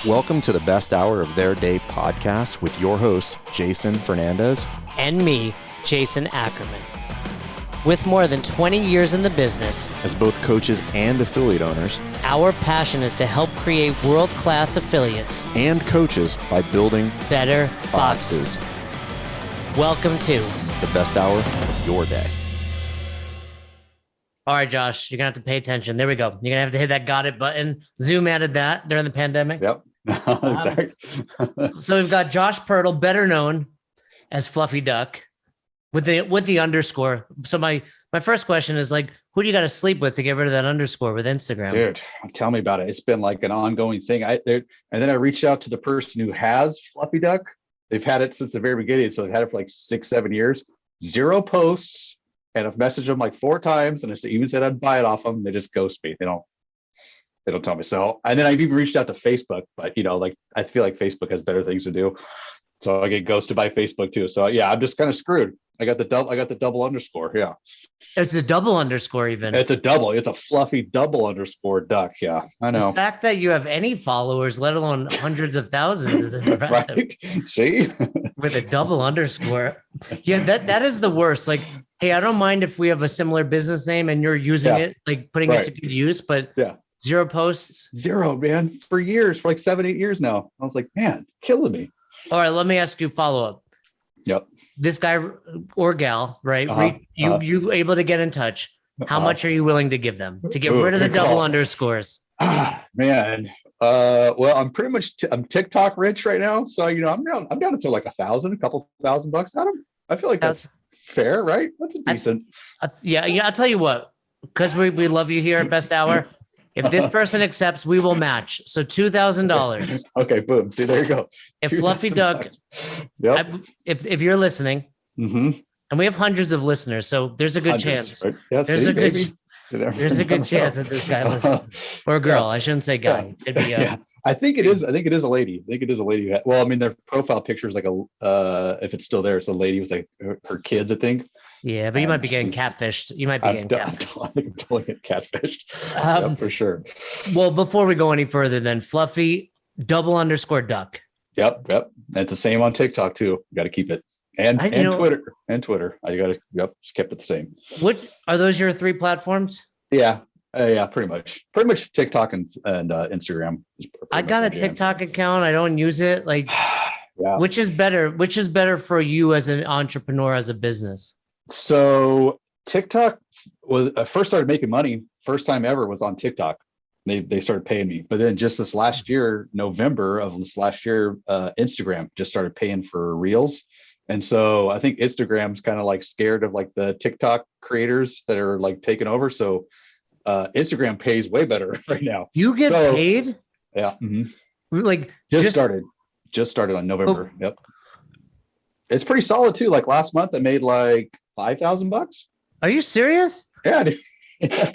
Welcome to the best hour of their day podcast with your hosts, Jason Fernandez and me, Jason Ackerman. With more than 20 years in the business, as both coaches and affiliate owners, our passion is to help create world-class affiliates and coaches by building better boxes. Welcome to the best hour of your day. All right, Josh, you're going to have to pay attention. There we go. You're going to have to hit that got it button. Zoom added that during the pandemic. Yep. Exactly. So we've got Josh Pirtle, better known as Fluffy Duck, with the underscore. So my first question is, like, who do you got to sleep with to get rid of that underscore with Instagram? Dude, tell me about it. It's been like an ongoing thing. And then I reached out to the person who has Fluffy Duck. They've had it since the very beginning. So they've had it for like 6-7 years. 0 posts. And I've messaged them like 4 times, and I even said I'd buy it off them. They just ghost me. They don't tell me. So, and then I've even reached out to Facebook, but like I feel like Facebook has better things to do. So I get ghosted by Facebook too. So yeah, I'm just kind of screwed. I got the double underscore. Yeah. It's a double underscore even. It's a fluffy double underscore duck. Yeah, I know. The fact that you have any followers, let alone hundreds of thousands, is impressive. Right? See? With a double underscore. Yeah, that is the worst. Like, hey, I don't mind if we have a similar business name and you're using it, like putting it to good use, but 0 posts. 0, man, for years, for like 7-8 years now. I was like, man, killing me. All right, let me ask you a follow-up. Yep. This guy or gal, right? You able to get in touch. How much are you willing to give them to get rid of the double underscores? Man. Well, I'm pretty much I'm TikTok rich right now. So, I'm down to throw like a couple thousand bucks at them. I feel like that's fair, right? That's a decent. Yeah. I'll tell you what, because we love you here at Best Hour. If this person accepts, we will match. So $2,000. Okay, boom. See, there you go. If Fluffy Duck, if you're listening, and we have hundreds of listeners, so there's a good chance. Right? Yeah, there's a good chance that this guy listens, or a girl. I shouldn't say guy. It'd be I think it is. I think it is a lady. I think it is a lady. Well, I mean, their profile picture is like if it's still there, it's a lady with like her kids, I think. Yeah, but you might be getting catfished. You might be getting catfished. I think I'm totally getting catfished. For sure. Well, before we go any further, then Fluffy double underscore duck. Yep. It's the same on TikTok too. You got to keep it. And Twitter. I got to just kept it the same. What are those? Your 3 platforms? Yeah. Yeah, pretty much TikTok and Instagram. I got a TikTok account. I don't use it. Like, which is better? Which is better for you as an entrepreneur, as a business? So TikTok was I first started making money. First time ever was on TikTok. They started paying me, but then just this last year, November of this last year, Instagram just started paying for Reels. And so I think Instagram's kind of like scared of like the TikTok creators that are like taking over. So Instagram pays way better right now. You get paid? Yeah. Like just started on November. Yep. It's pretty solid too. Like last month I made like $5,000. Are you serious? Yeah, dude.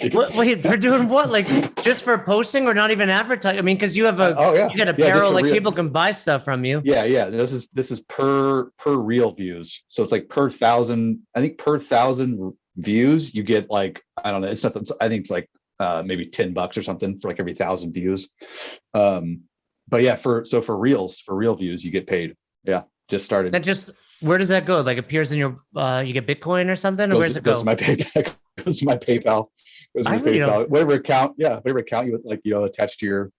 Dude. Wait, for doing what? Like just for posting or not even advertising? I mean, because you have you got apparel, like people can buy stuff from you. Yeah. This is per reel views. So it's like per 1,000, I think per 1,000 views, you get like, I don't know, it's nothing. I think it's like maybe $10 or something for like every 1,000 views. But yeah, for real views, you get paid. Yeah, just started. Where does that go? Like appears in your you get Bitcoin or something, or where does it go? Goes to my PayPal. Goes to my PayPal. Whatever account you would like, attach your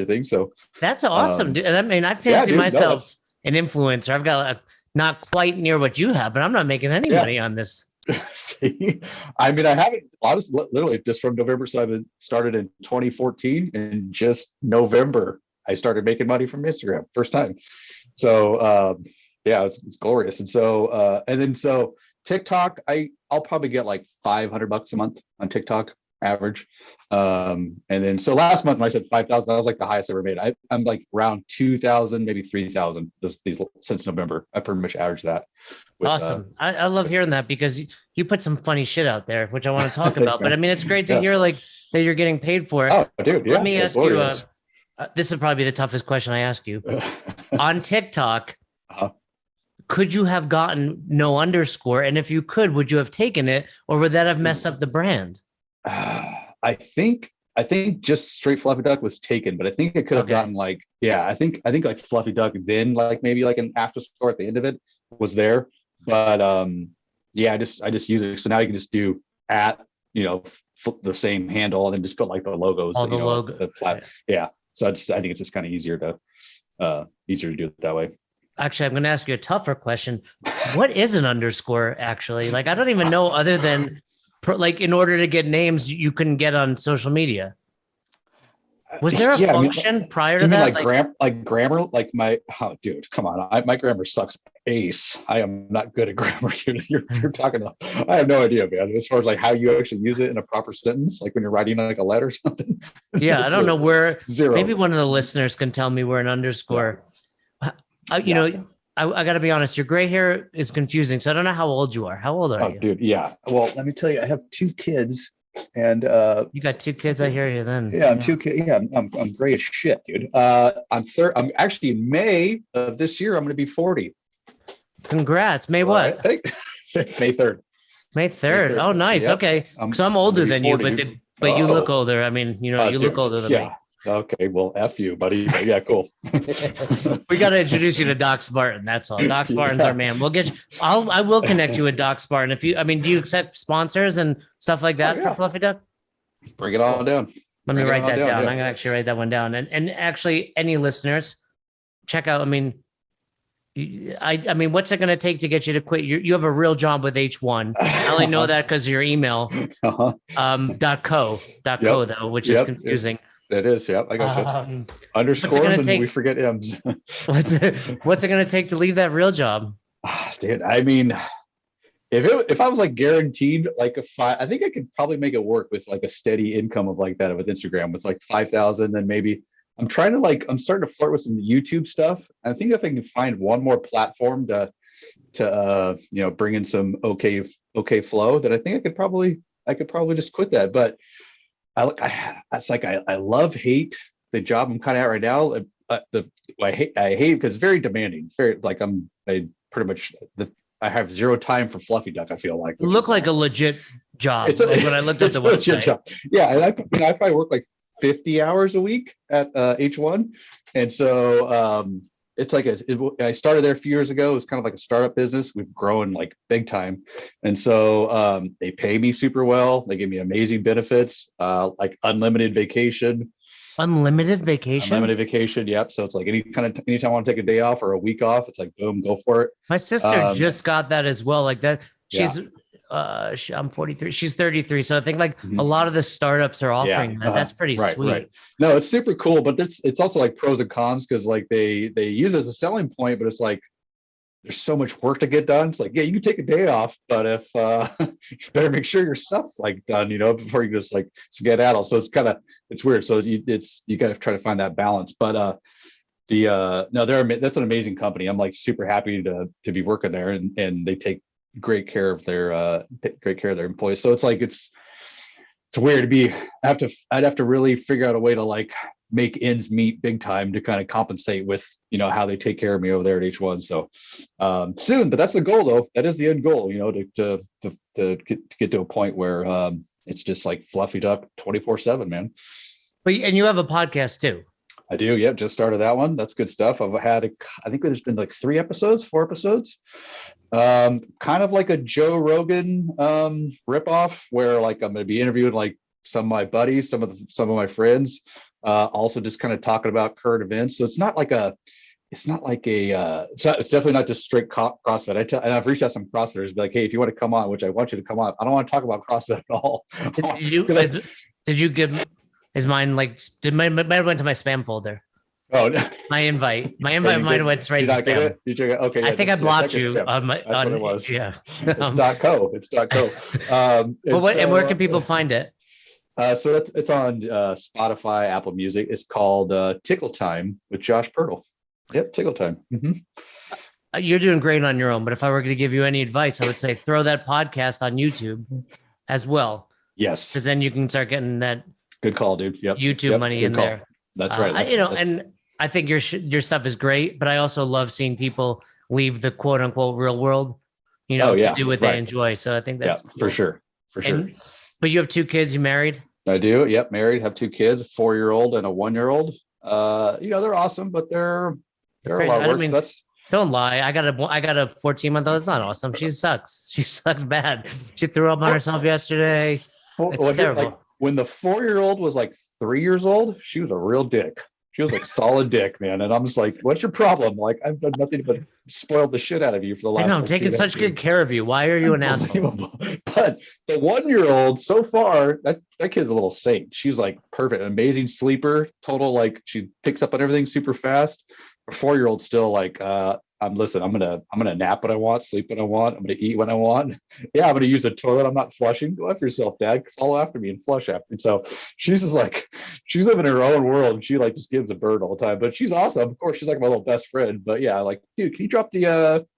thing. So that's awesome, dude. And I mean, I fancy myself an influencer. I've got not quite near what you have, but I'm not making any money on this. See, I mean, I haven't honestly, literally just from November. So I've started in 2014, and just November I started making money from Instagram first time. So it's glorious. And so TikTok, I'll probably get like $500 a month on TikTok average. And then so last month when I said 5,000, that was like the highest I ever made. I'm like around 2,000, maybe 3,000 these since November. I pretty much averaged that. Awesome. I love hearing that, because you put some funny shit out there, which I want to talk about. But I mean, it's great to hear like that you're getting paid for it. Oh, dude. Yeah. Let me ask you, this is probably the toughest question I ask you. On TikTok, could you have gotten no underscore? And if you could, would you have taken it, or would that have messed up the brand? I think I think just straight Fluffy Duck was taken, but I think it could have gotten like, I think like Fluffy Duck, then like maybe like an after score at the end of it was there. But I just use it. So now you can just do at, the same handle and then just put like the logos. All the logo. So I think it's just kind of easier to do it that way. Actually, I'm going to ask you a tougher question. What is an underscore actually? Like, I don't even know other than like in order to get names you couldn't get on social media. Was there a function prior to that? Like grammar, like dude, come on. My grammar sucks ace. I am not good at grammar. You're talking about, I have no idea, man. As far as like how you actually use it in a proper sentence, like when you're writing like a letter or something. Yeah. I don't know where. Zero. Maybe one of the listeners can tell me where an underscore, I got to be honest, your gray hair is confusing. So I don't know how old you are. How old are you? Dude. Yeah. Well, let me tell you, I have 2 kids. And you got 2 kids. I hear you then. Yeah, I'm 2 kids. Yeah, I'm gray as shit, dude. I'm actually in May of this year. I'm going to be 40. Congrats. May what? May 3rd. May 3rd. Oh, nice. Yep. Okay. So I'm older than 40, you, but you look older. I mean, you look older than me. Okay. Well, F you, buddy. Yeah, cool. We got to introduce you to Doc Spartan. That's all. Doc Spartan's our man. We'll get you. I will connect you with Doc Spartan. Do you accept sponsors and stuff like that for Fluffy Duck? Bring it all down. Let me write that down. I'm going to actually write that one down. And actually, any listeners, check out, what's it going to take to get you to quit? You have a real job with H1. I only know that because of your email. .co though, which is confusing. It is, yeah. I got you. Underscores and we forget M's. What's it going to take to leave that real job? Dude, if I was like guaranteed like I think I could probably make it work with like a steady income of like that with Instagram. It's like 5,000, then maybe I'm starting to flirt with some YouTube stuff. I think if I can find one more platform to bring in some okay flow, then I think I could probably just quit that. But I love hate the job I'm kind of at right now. I hate because it's very demanding. Very like I have zero time for Fluffy Duck. I feel like look like a legit job. When I looked at the website, job. Yeah, and I probably work like 50 hours a week at H1, and so it's like I started there a few years ago. It was kind of like a startup business. We've grown like big time. And so they pay me super well. They give me amazing benefits, like unlimited vacation. Unlimited vacation? Unlimited vacation, yep. So it's like anytime I want to take a day off or a week off, it's like, boom, go for it. My sister just got that as well. Like that. She's I'm 43. She's 33. So I think like a lot of the startups are offering that. That's pretty sweet. Right. No, it's super cool, but it's also like pros and cons because like they use it as a selling point, but it's like there's so much work to get done. It's like, yeah, you can take a day off, but if you better make sure your stuff's like done, before you just like skedaddle. So it's weird. So you got to try to find that balance. But that's an amazing company. I'm like super happy to be working there, and they take great care of their employees. So it's like it's weird to be. I'd have to really figure out a way to like make ends meet big time to kind of compensate with how they take care of me over there at H1. So soon, but that's the goal though. That is the end goal, to get to a point where it's just like Fluffy Duck 24/7, man. But and you have a podcast too. I do. Yep. Just started that one. That's good stuff. I think there's been like 4 episodes. Kind of like a Joe Rogan ripoff where like I'm going to be interviewing like some of my buddies, some of my friends, also just kind of talking about current events. So it's definitely not just strict CrossFit. And I've reached out to some CrossFitters, be like, hey, if you want to come on, which I want you to come on, I don't want to talk about CrossFit at all. Did you give? Is mine like might went to my spam folder? Oh, no. My invite might have went straight to spam. Okay, I think I blocked you. That's what it was. Yeah, it's .co. It's .co. And where can people find it? So it's on Spotify, Apple Music. It's called Tickle Time with Josh Pirtle. Yep, Tickle Time. Mm-hmm. You're doing great on your own, but if I were going to give you any advice, I would say throw that podcast on YouTube as well. Yes. So then you can start getting that. Good call, dude. Yep. YouTube money in there. That's right. And I think your stuff is great, but I also love seeing people leave the quote unquote real world, to do what they enjoy. So I think that's cool. For sure. But you have 2 kids. You married? I do. Yep. Married, have 2 kids, a 4-year-old and a 1-year-old. They're awesome, but they're a Crazy. lot of I don't work. mean, So that's don't lie. I got a 14-month-old. It's not awesome. She sucks. She sucks bad. She threw up on herself yesterday. It's terrible. like when the 4-year-old was like 3 years old, she was a real dick. She was like solid dick, man. And I'm just like, what's your problem? Like, I've done nothing but spoiled the shit out of you for the last. I know I'm taking such good care of you. Why are you an asshole? But the 1-year-old, so far, that kid's a little saint. She's like perfect, amazing sleeper, total, like she picks up on everything super fast. Her 4-year-old still like, I'm gonna nap when I want, sleep when I want, I'm gonna eat when I want. Yeah, I'm gonna use the toilet. I'm not flushing. Go after yourself, Dad. Follow after me and flush after me. So she's just like, she's living in her own world, and she like just gives a bird all the time. But she's awesome. Of course, she's like my little best friend. But yeah, like, dude, can you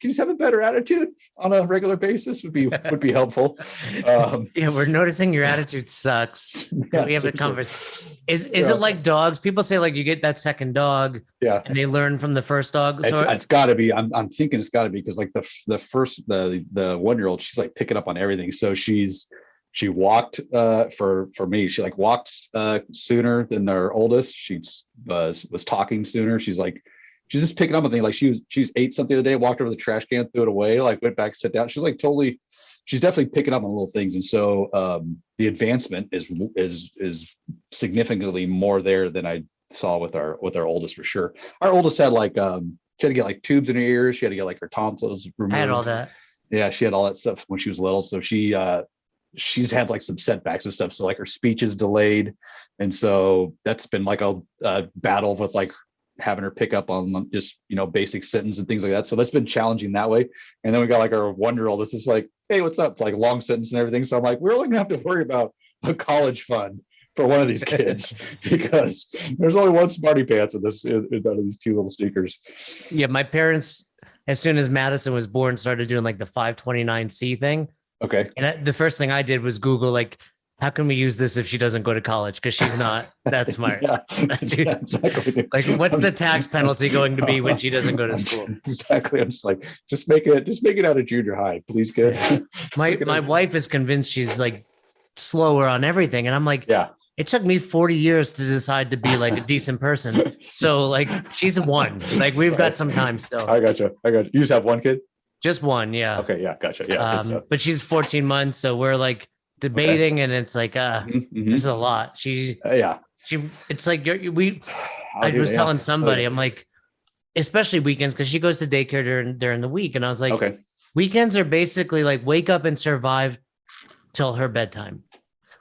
just have a better attitude on a regular basis? Would be helpful. Yeah, we're noticing your attitude sucks. Yeah, we have a conversation. Is it like dogs? People say like you get that second dog, yeah, and they learn from the first dog. it's got to be. I'm thinking it's got to be because like the 1-year-old, she's like picking up on everything. So she walked for me. She like walked sooner than their oldest. She was talking sooner. She's just picking up on things. Like she's ate something the other day, walked over the trash can, threw it away, like went back, sit down. She's like totally. She's definitely picking up on little things, and so the advancement is significantly more there than I saw with our oldest for sure. Our oldest had like she had to get like tubes in her ears. She had to get like her tonsils removed. I had all that. Yeah, she had all that stuff when she was little. So she's had like some setbacks and stuff. So like her speech is delayed, and so that's been like a battle with like having her pick up on just basic sentence and things like that. So that's been challenging that way. And then we got like our 1-year-old. This is like, hey, what's up? Like long sentence and everything. So I'm like, we're only gonna have to worry about a college fund for one of these kids because there's only one smarty pants in out of these 2 little sneakers. Yeah, my parents, as soon as Madison was born, started doing like the 529C thing. Okay. And the first thing I did was Google like, how can we use this if she doesn't go to college? Because she's not that smart. Yeah, exactly. Like, what's the tax penalty going to be when she doesn't go to school? Exactly. I'm just like, just make it out of junior high, please, kid. Yeah. My wife is convinced she's like slower on everything, and I'm like, yeah. It took me 40 years to decide to be like a decent person. So like, she's a 1. Like we've got some time still. I got you. You just have 1 kid? Just 1, yeah. Okay, yeah, gotcha. Yeah. But she's 14 months, so we're like debating, and it's like, this is a lot. It's like I was telling somebody, I'm like, especially weekends, because she goes to daycare during the week, and I was like, okay, weekends are basically like wake up and survive till her bedtime.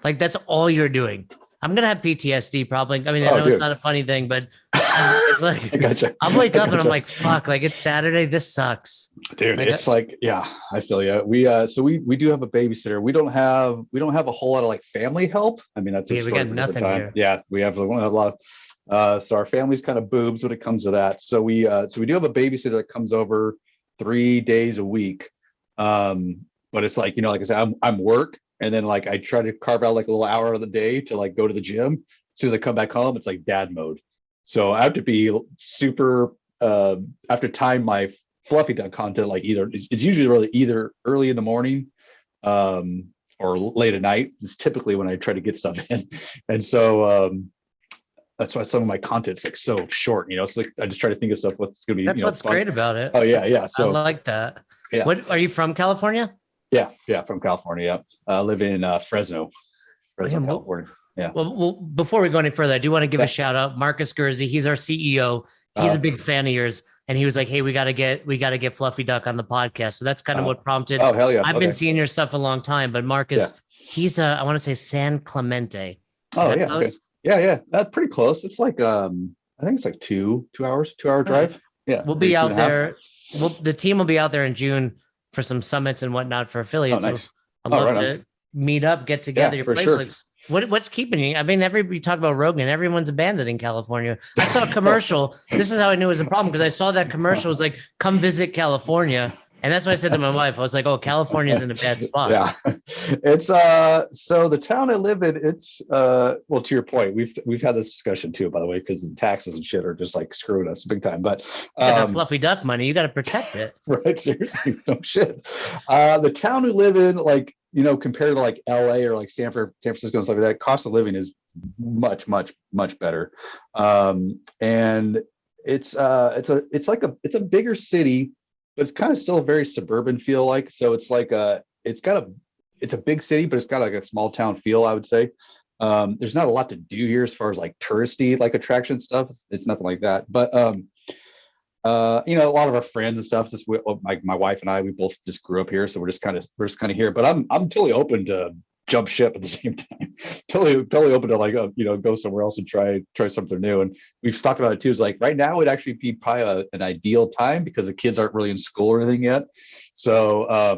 Like that's all you're doing. I'm gonna have PTSD probably. I mean, I know it's not a funny thing, but it's like I gotcha. I'll wake up and I'm like, fuck, like it's Saturday. This sucks. Dude, it's like, yeah, I feel you. We do have a babysitter. We don't have a whole lot of like family help. I mean, that's a story we got nothing here. Yeah, we have a lot of so our family's kind of boobs when it comes to that. So we do have a babysitter that comes over 3 days a week. But it's like, like I said, I'm work. And then like I try to carve out like a little hour of the day to like go to the gym. As soon as I come back home, it's like dad mode. So I have to be super I have to time my fluffy duck content like it's usually really either early in the morning or late at night. It's typically when I try to get stuff in. And so that's why some of my content's like so short. It's like I just try to think of stuff what's gonna be. That's what's fun. Great about it. Oh yeah. So I like that. Yeah. What are you from, California? Yeah, from California. Yeah, live in Fresno, California. Yeah. Well, before we go any further, I do want to give a shout out, Marcus Guerzi. He's our CEO. He's a big fan of yours, and he was like, "Hey, we got to get Fluffy Duck on the podcast." So that's kind of what prompted. Oh hell yeah! I've been seeing your stuff a long time, but Marcus, he's I want to say San Clemente. Oh yeah, okay. Yeah. That's pretty close. It's like I think it's like 2 hours, 2-hour drive. Yeah, we'll be out there. The team will be out there in June for some summits and whatnot for affiliates. Oh, nice. So I'd love to meet up, get together. Your place looks. What's keeping you? I mean, you talk about Rogan, everyone's abandoning California. I saw a commercial. This is how I knew it was a problem, because I saw that commercial. It was like, come visit California. And that's what I said to my wife. I was like, oh, California's in a bad spot. Yeah. It's so the town I live in, it's well, to your point, we've had this discussion too, by the way, because the taxes and shit are just like screwing us big time. But the fluffy duck money, you got to protect it. Right. Seriously. No shit. The town we live in, like compared to like LA or like San Francisco and stuff like that, cost of living is much, much, much better. And it's a bigger city, but it's kind of still a very suburban feel like. So it's like it's a big city, but it's got like a small town feel, I would say. There's not a lot to do here as far as like touristy like attraction stuff. It's nothing like that. But a lot of our friends and stuff, just like my wife and I, we both just grew up here, so we're just kind of here. But I'm totally open to jump ship at the same time. totally open to like go somewhere else and try something new. And we've talked about it too. Is like right now would actually be probably an ideal time because the kids aren't really in school or anything yet. So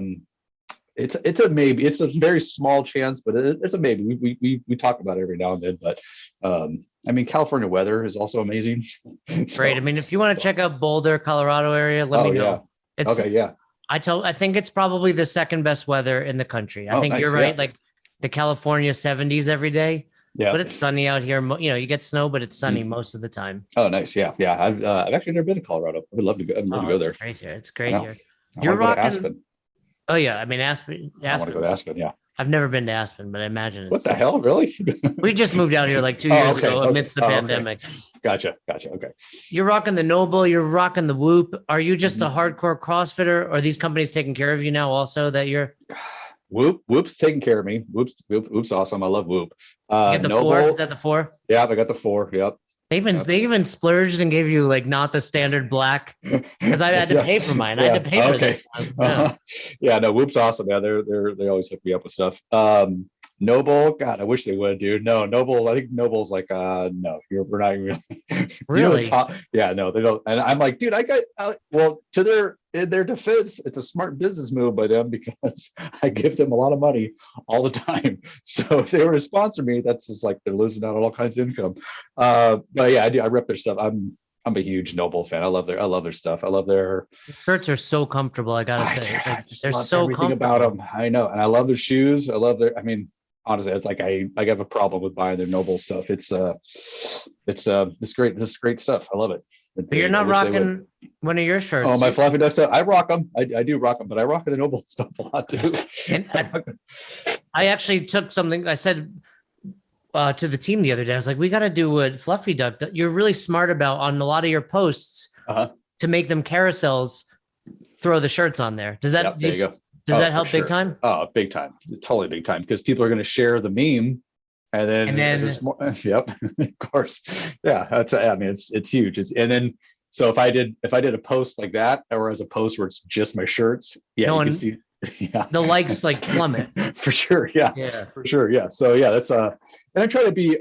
it's a maybe. It's a very small chance, but it's a maybe. We talk about it every now and then. But California weather is also amazing. Great. I mean, if you want to check out Boulder, Colorado area, let me know. Yeah. Okay. Yeah. I think it's probably the second best weather in the country. I think nice. You're right. Yeah. Like the California 70s every day. Yeah. But it's sunny out here. You get snow, but it's sunny most of the time. Oh, nice. Yeah. Yeah. I've actually never been to Colorado. I would love to go. I'd love to go there. It's great here. It's great here. You're rocking Aspen. Oh yeah. I mean, Aspen. I want to go to Aspen. Yeah. I've never been to Aspen, but I imagine what the hell, really? We just moved out here like 2 years ago amidst the pandemic. Okay. Gotcha. Okay. You're rocking the Noble. You're rocking the Whoop. Are you just a hardcore CrossFitter? Or are these companies taking care of you now? Also, that you're Whoop's taking care of me. Whoop's awesome. I love Whoop. You got the Noble, 4? Is that the 4? Yeah, I got the 4. Yep. They even splurged and gave you like not the standard black because I had to pay for mine. I had to pay for this. Yeah, no, Whoop's awesome. Yeah, they always hook me up with stuff. Noble, God, I wish they would, dude. No, Noble. I think Noble's like, no, we're not even really. Yeah, no, they don't. And I'm like, dude, I got in their defense, it's a smart business move by them because I give them a lot of money all the time. So if they were to sponsor me, that's just like they're losing out on all kinds of income. But yeah, I rep their stuff. I'm a huge Noble fan. I love their stuff. I love their shirts are so comfortable. I gotta say, they're so everything about them. I know, and I love their shoes. I love their. Honestly, it's like I have a problem with buying their Noble stuff. It's this great stuff. I love it. But you're not rocking one of your shirts. Oh, my Fluffy Duck stuff. I rock them. I do rock them, but I rock the Noble stuff a lot too. And I actually took something I said to the team the other day. I was like, we got to do a Fluffy Duck. You're really smart about on a lot of your posts to make them carousels. Throw the shirts on there. Does that? There you go. Does that help big time? Oh, big time. Totally big time because people are going to share the meme and then yep, of course. Yeah. It's huge. So if I did a post like that or as a post where it's just my shirts, you can see the likes like plummet. For sure. Yeah. For sure. Yeah. So yeah, that's and I try to be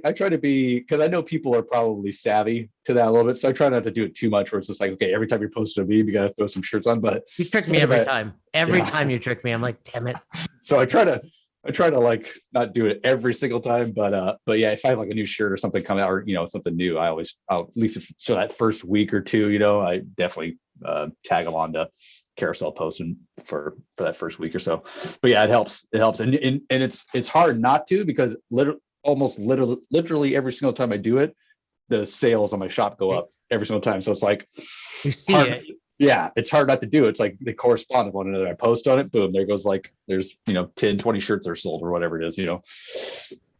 because I know people are probably savvy to that a little bit. So I try not to do it too much where it's just like, okay, every time you're posting a meme, you got to throw some shirts on. But you trick me every time. Every time you trick me, I'm like, damn it. So I try to like not do it every single time, but yeah, if I have like a new shirt or something coming out or something new, I'll at least so that first week or two, I definitely tag them on to carousel posting for that first week or so. But yeah, it helps and it's hard not to because literally every single time I do it, the sales on my shop go up every single time. So it's like you see it. Yeah, it's hard not to do. It's like they correspond with one another. I post on it, boom, there goes like there's 10, 20 shirts are sold or whatever it is.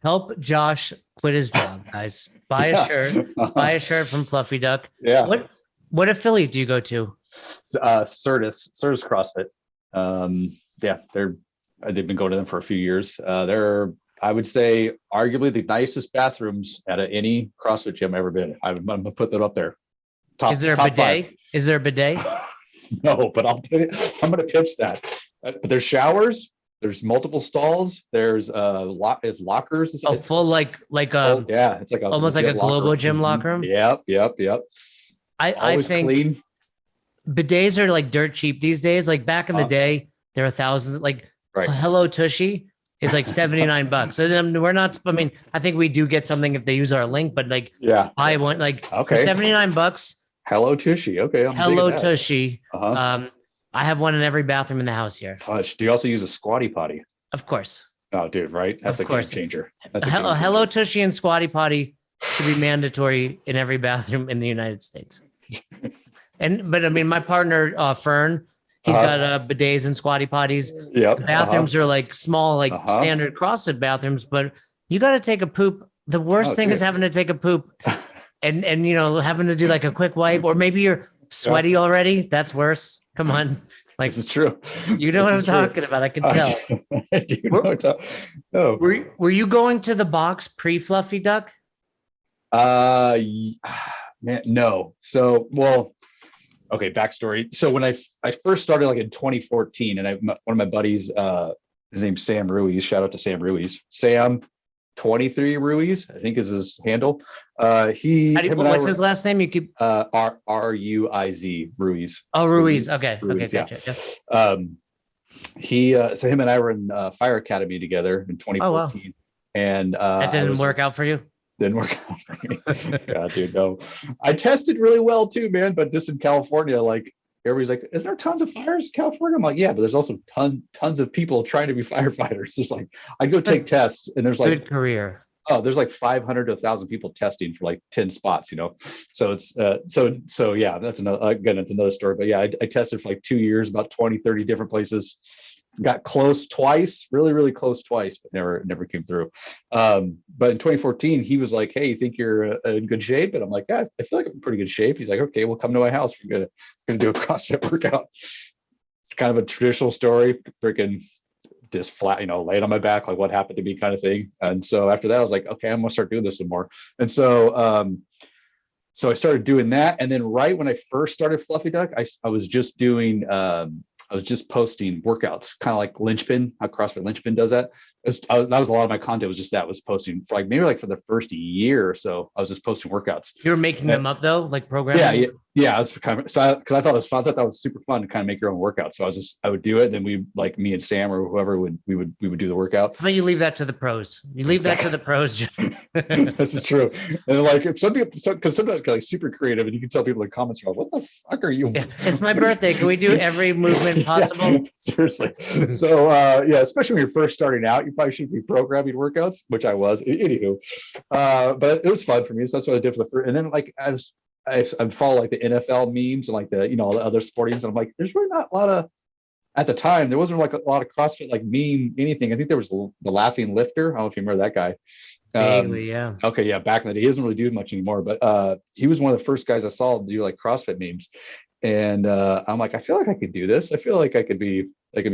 Help Josh quit his job, guys. Buy a shirt. Buy a shirt from Fluffy Duck. Yeah. What affiliate do you go to? Certus CrossFit. Yeah, they've been going to them for a few years. They're, I would say, arguably the nicest bathrooms at any CrossFit gym I've ever been. I'm gonna put that up there. Is there a bidet? 5. Is there a bidet? No, but I'm gonna pitch that. But there's showers. There's multiple stalls. There's lockers. Oh, full like yeah, it's like almost like a Globo gym locker room. Yep. I think clean. Bidets are like dirt cheap these days. Like back in the day, there are thousands. Like Hello Tushy is like $79. So we're not. I mean, I think we do get something if they use our link, but like, I want like $79. Hello Tushy. Okay. Hello Tushy. I have one in every bathroom in the house here. Do you also use a squatty potty? Of course. Oh, dude, right? That's a game changer. Hello Tushy and squatty potty should be mandatory in every bathroom in the United States. But I mean, my partner Fern, He's got bidets and squatty potties. Yep. The bathrooms are like small, like standard CrossFit bathrooms, but you got to take a poop. The worst thing is having to take a poop and having to do like a quick wipe, or maybe you're sweaty already. That's worse. Come on. Like, this is true. You know what I'm talking about. I can tell. I do know what I'm talking. Oh. Were you going to the box pre-Fluffy Duck? Man, no. So, well, okay, backstory. So when I first started like in 2014, and one of my buddies, his name's Sam Ruiz. Shout out to Sam Ruiz. Sam 23 Ruiz, I think is his handle. What's his last name? You keep Ruiz Ruiz. Oh, Ruiz. Okay. Ruiz, okay, gotcha. Yeah. So him and I were in Fire Academy together in 2014. Oh, wow. And that didn't work out for you? Didn't work out for me. God, dude, no. I tested really well too, man. But just in California, like everybody's like, "Is there tons of fires in California?" I'm like, "Yeah, but there's also tons of people trying to be firefighters." There's like, I'd go take tests, and there's like good career. Oh, there's like 500 to 1,000 people testing for like 10 spots, So it's so yeah, that's another story. But yeah, I tested for like 2 years, about 20, 30 different places. Got close twice, really, really close twice, but never came through. But in 2014, he was like, "Hey, you think you're in good shape?" And I'm like, "Yeah, I feel like I'm in pretty good shape." He's like, "Okay, well, come to my house. We're gonna do a CrossFit workout." Kind of a traditional story, freaking just flat, laying on my back, like what happened to me kind of thing. And so after that, I was like, "Okay, I'm gonna start doing this some more." And so so I started doing that. And then right when I first started Fluffy Duck, I was just doing I was just posting workouts, kind of like Lynchpin, how CrossFit Lynchpin does that. That was a lot of my content was just that, was posting for like maybe like for the first year or so. I was just posting workouts. You were making them up though, like programming? Yeah. I was kind of, because I thought it was fun. I thought that was super fun to kind of make your own workout. So I would do it. Then me and Sam or whoever we would do the workout. How about you leave that to the pros? You leave that to the pros. This is true. And like if some people, because sometimes it's like super creative, and you can tell people in the comments, "What the fuck are you?" Yeah, it's my birthday. Can we do every movement possible? Yeah, seriously. So yeah, especially when you're first starting out, you probably shouldn't be programming workouts, which I was. Anywho, but it was fun for me. So that's what I did for the first. And then like I follow like the NFL memes and like the all the other sportings, and I'm like, there's really not a lot of, at the time there wasn't like a lot of CrossFit like meme anything. I think there was the Laughing Lifter. I don't know if you remember that guy. Vaguely, yeah. Okay, yeah, back in the day, he doesn't really do much anymore, but he was one of the first guys I saw do like CrossFit memes, and I'm like, I feel like I could do this. I feel like I could be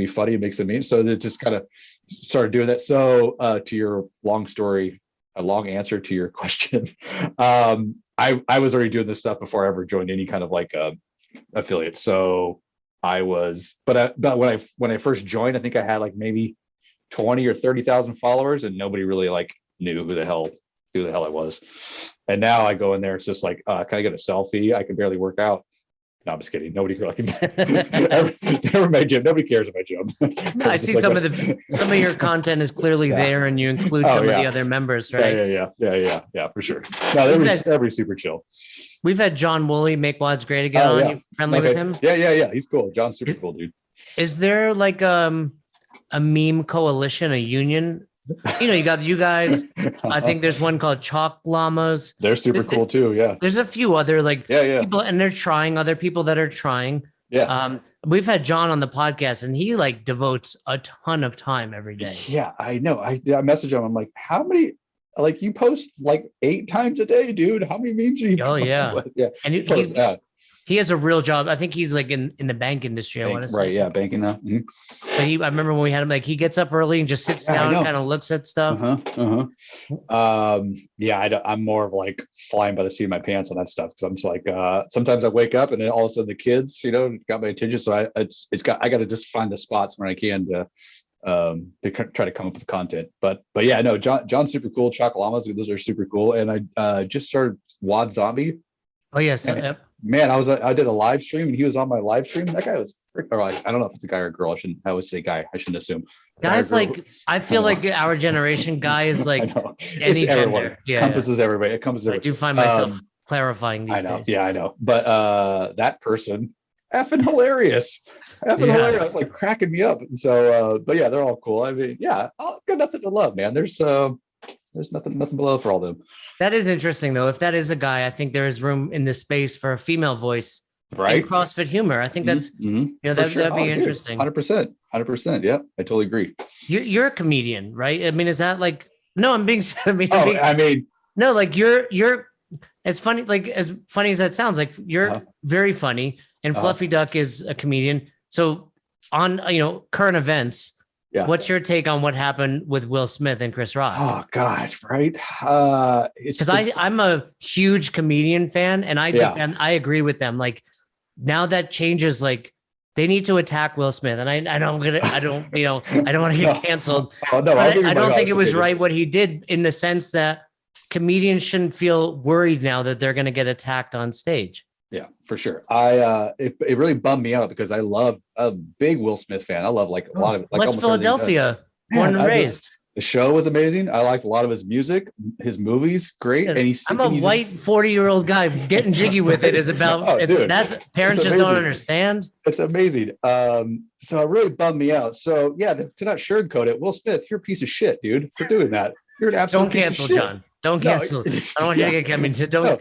funny and make some memes. So it just kind of started doing that. So to your long story, a long answer to your question, I was already doing this stuff before I ever joined any kind of like affiliate. So I was, but when I first joined, I think I had like maybe 20 or 30,000 followers, and nobody really like knew who the hell I was. And now I go in there, it's just like, can I get a selfie? I can barely work out. No, I'm just kidding. Nobody never my gym. Nobody cares about gym. I see like some of your content is clearly there, and you include some of the other members, right? Yeah, for sure. No, everybody's super chill. We've had John Woolley, Make WODs Great Again on. You friendly with him? Yeah. He's cool. John's super cool, dude. Is there like a meme coalition, a union? You got you guys. I think there's one called Chalk Llamas. They're super cool too. Yeah. There's a few other people, and they're trying. Other people that are trying. Yeah. We've had John on the podcast, and he like devotes a ton of time every day. Yeah, I know. I message him. I'm like, how many? Like you post like 8 times a day, dude. How many memes are you? Oh yeah. Yeah. And he has a real job. I think he's like in the bank industry. I want to say. Right. Yeah. Banking now. Mm-hmm. But I remember when we had him, like he gets up early and just sits down and kind of looks at stuff. Yeah. I'm more of like flying by the seat of my pants on that stuff. Cause I'm just like, sometimes I wake up and then all of a sudden the kids, got my attention. So I got to just find the spots when I can to try to come up with content. But yeah, no, John's super cool. Chalk Llamas, those are super cool. And I just started WOD Zombie. Oh yes. Yeah, man, I did a live stream and he was on my live stream. That guy was I don't know if it's a guy or a girl. I would say guy. I shouldn't assume. Guys, like I feel like our generation, guys like any gender. Yeah, encompasses everybody. It encompasses everybody. I do find myself clarifying these days. Yeah, I know. But that person, effing hilarious. Hilarious. I was like cracking me up. And so, but yeah, they're all cool. I mean, yeah, I've got nothing to love, man. There's nothing below for all of them. That is interesting, though. If that is a guy, I think there is room in this space for a female voice Right. in CrossFit humor. I think that's, that'd be interesting. 100%. Yeah, I totally agree. You're a comedian, right? I mean, is that like, no, I'm being, no, like you're as funny, as funny as that sounds, like you're very funny, and Fluffy Duck is a comedian. So on, current events, what's your take on what happened with Will Smith and Chris Rock? Oh gosh, right. Because I'm a huge comedian fan, and I agree with them. Like, now that changes, like they need to attack Will Smith, and I don't want to get canceled. I don't think it was right what he did, in the sense that comedians shouldn't feel worried now that they're going to get attacked on stage. Yeah, for sure. It really bummed me out because I'm a big Will Smith fan. I love a lot of West Philadelphia, born and raised. The show was amazing. I liked a lot of his music, his movies, great. Yeah, And I'm a white 40-year-old guy getting jiggy with it. Is about parents just don't understand. It's amazing. So it really bummed me out. So yeah, to not sugarcoat it, Will Smith, you're a pice of shit, dude, for doing that. You're an absolute Don't cancel, John. Don't cancel. I don't want you to get don't. No.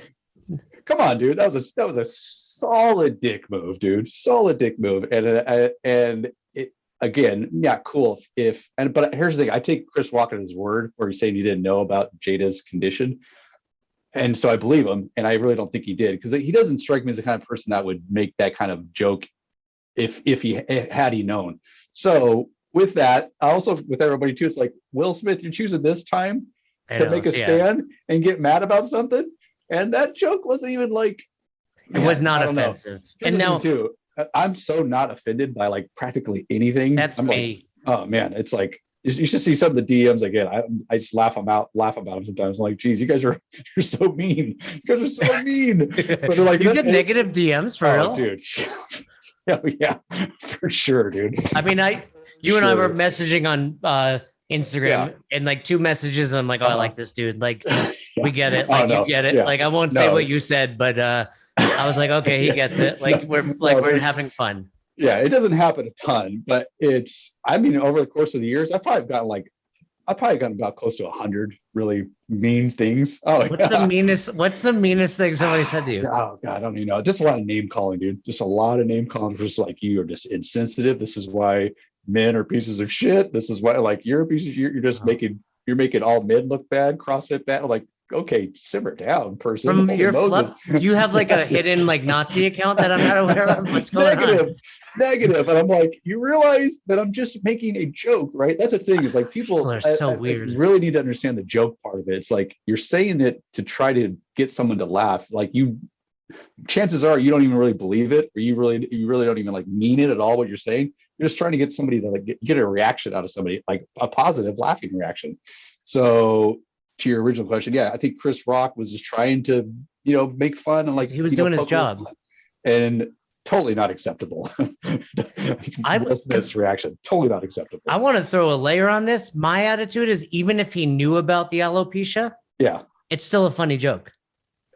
Come on, dude. That was a solid dick move, dude. Solid dick move. And it, again, yeah, cool. But here's the thing: I take Chris Rock at his word, where he's saying he didn't know about Jada's condition, and so I believe him. And I really don't think he did, because he doesn't strike me as the kind of person that would make that kind of joke if he had known. So with that, also with everybody too, it's like, Will Smith, you're choosing this time to make a stand and get mad about something. And that joke wasn't even like, it was not offensive. And now too, I'm so not offended by like practically anything. That's me. Like, oh man, it's like, you should see some of the DMs again. I just laugh about them sometimes. I'm like, geez, you're so mean. You guys are so mean. But they're like, you get negative DMs for real, dude. Yeah, for sure, dude. I mean, you and I were messaging on Instagram, and like 2 messages, and I'm like, oh, I like this dude. Like, we get it. Like, you get it. Yeah. Like, I won't say what you said, but I was like, okay, he gets it. Like, we're having fun. Yeah, it doesn't happen a ton, but over the course of the years, I've probably gotten about close to 100 really mean things. What's the meanest thing somebody said to you? Oh God, I don't even know. Just a lot of name calling, dude. Just a lot of name calling. Just like, you are just insensitive. This is why men are pieces of shit. This is why, like, you're a piece of shit. You're just making all men look bad, CrossFit bad. I'm like, okay, simmer down, person. From your you have like a hidden like Nazi account that I'm not aware of. What's going on? Negative. And I'm like, you realize that I'm just making a joke, right? That's the thing, is like, people are so weird. Really need to understand the joke part of it. It's like, you're saying it to try to get someone to laugh. Like, chances are you don't even really believe it, or you really don't even like mean it at all, what you're saying. You're just trying to get somebody to like get a reaction out of somebody, like a positive laughing reaction. So to your original question, yeah, I think Chris Rock was just trying to, make fun, and like, he was doing his job, and totally not acceptable. This reaction, totally not acceptable. I want to throw a layer on this. My attitude is, even if he knew about the alopecia, it's still a funny joke.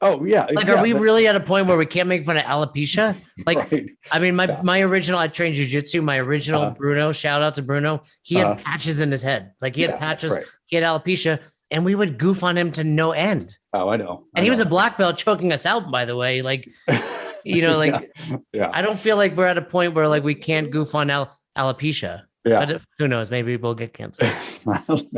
Oh yeah. Like, are we really at a point where we can't make fun of alopecia? Like, right. I mean, my original, I trained jujitsu. My original Bruno, shout out to Bruno. He had patches in his head. Like, he had patches. Right. He had alopecia, and we would goof on him to no end. Oh, I know. And he was a black belt, choking us out, by the way. Like, like, I don't feel like we're at a point where like we can't goof on alopecia. Yeah. But who knows? Maybe we'll get canceled. I don't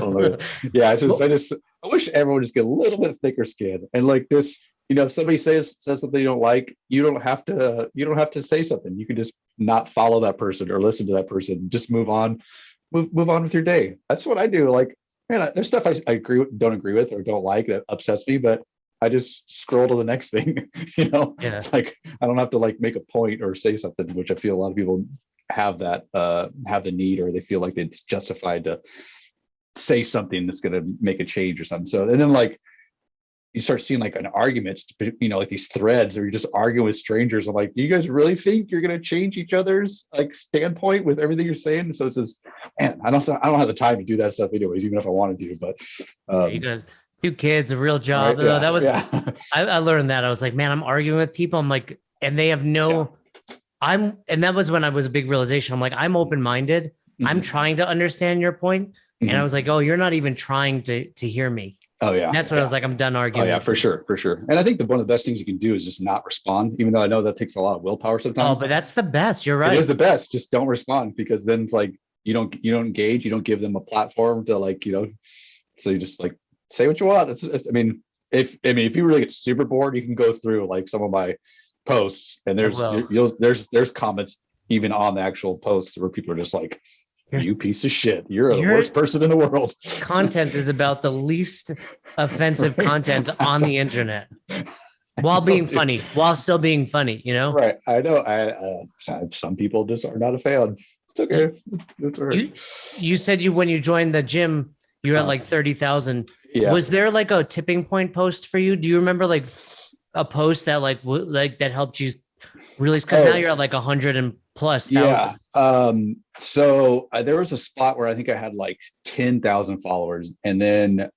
know. Yeah. I wish everyone just get a little bit thicker skin. And like this, if somebody says something you don't like, you don't have to say something. You can just not follow that person or listen to that person. Just move on with your day. That's what I do. Like, man, there's stuff I don't agree with or don't like that upsets me, but I just scroll to the next thing. It's like, I don't have to like make a point or say something, which I feel a lot of people have the need, or they feel like it's justified to say something that's going to make a change or something. So, and then like, you start seeing like an argument, like these threads, or you're just arguing with strangers. I'm like, do you guys really think you're going to change each other's like standpoint with everything you're saying? So it's just, man, I don't have the time to do that stuff anyways, even if I wanted to, but you got 2 kids, a real job. Right? That was, I learned that. I was like, man, I'm arguing with people. I'm like, and they have and that was when I was a big realization. I'm like, I'm open-minded. Mm-hmm. I'm trying to understand your point. Mm-hmm. And I was like, oh, you're not even trying to hear me. Oh yeah. That's when I was like, I'm done Oh arguing. yeah, for sure, for sure. And I think one of the best things you can do is just not respond, even though I know that takes a lot of willpower sometimes. Oh, but that's the best. You're right. It is the best. Just don't respond, because then it's like you don't engage, you don't give them a platform to like, so you just like say what you want. I mean, if you really get super bored, you can go through like some of my posts, and there's comments even on the actual posts where people are just like, you piece of shit, you're the worst person in the world. Content is about the least offensive content on the internet, while still being funny, Right. I know. Some people just are not a fan. It's okay. It's all right. You said when you joined the gym, you're at like 30,000. Yeah. Was there like a tipping point post for you? Do you remember like a post that like that helped you release? Because now you're at like 100 and plus thousand. Yeah. So there was a spot where I think I had like 10,000 followers, and then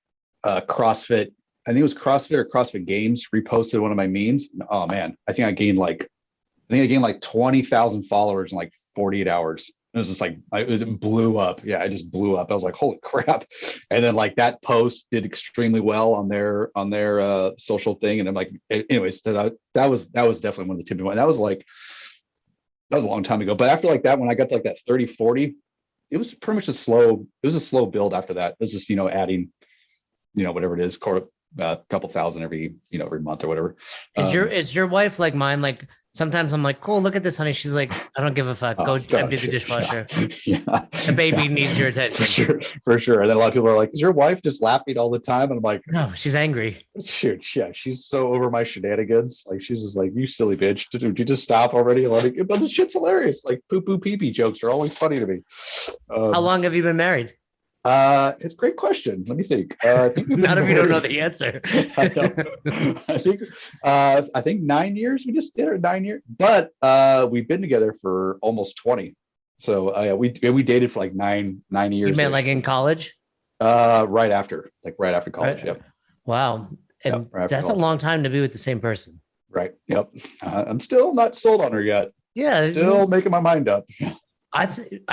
CrossFit, I think it was CrossFit or CrossFit Games, reposted one of my memes. Oh man, I think I gained like 20,000 followers in like 48 hours. It was just like, it blew up. Yeah, it just blew up. I was like, holy crap. And then like that post did extremely well on their social thing. And I'm like, anyways, that was definitely one of the tipping points. That was a long time ago. But after like that, when I got to like that 30, 40, it was pretty much a slow build after that. It was just, adding, whatever it is, a couple thousand every month or whatever. Is your wife like mine? Like sometimes I'm like, cool, look at this, honey. She's like, I don't give a fuck. Go empty the dishwasher. Yeah. The baby needs your attention. For sure. And then a lot of people are like, is your wife just laughing all the time? And I'm like, no, she's angry. Shoot, yeah, she's so over my shenanigans. Like, she's just like, you silly bitch. Did you just stop already? Like, but the shit's hilarious. Like, poo poo pee pee jokes are always funny to me. How long have you been married? It's a great question. Let me think. I think none of you don't know the answer. I think 9 years. We just did it 9 years, but we've been together for almost 20. So we dated for like nine years. You meant like in college? Right after college. Right. Yep. Wow, and that's a long time to be with the same person. Right. Yep. I'm still not sold on her yet. Yeah. Still making my mind up. I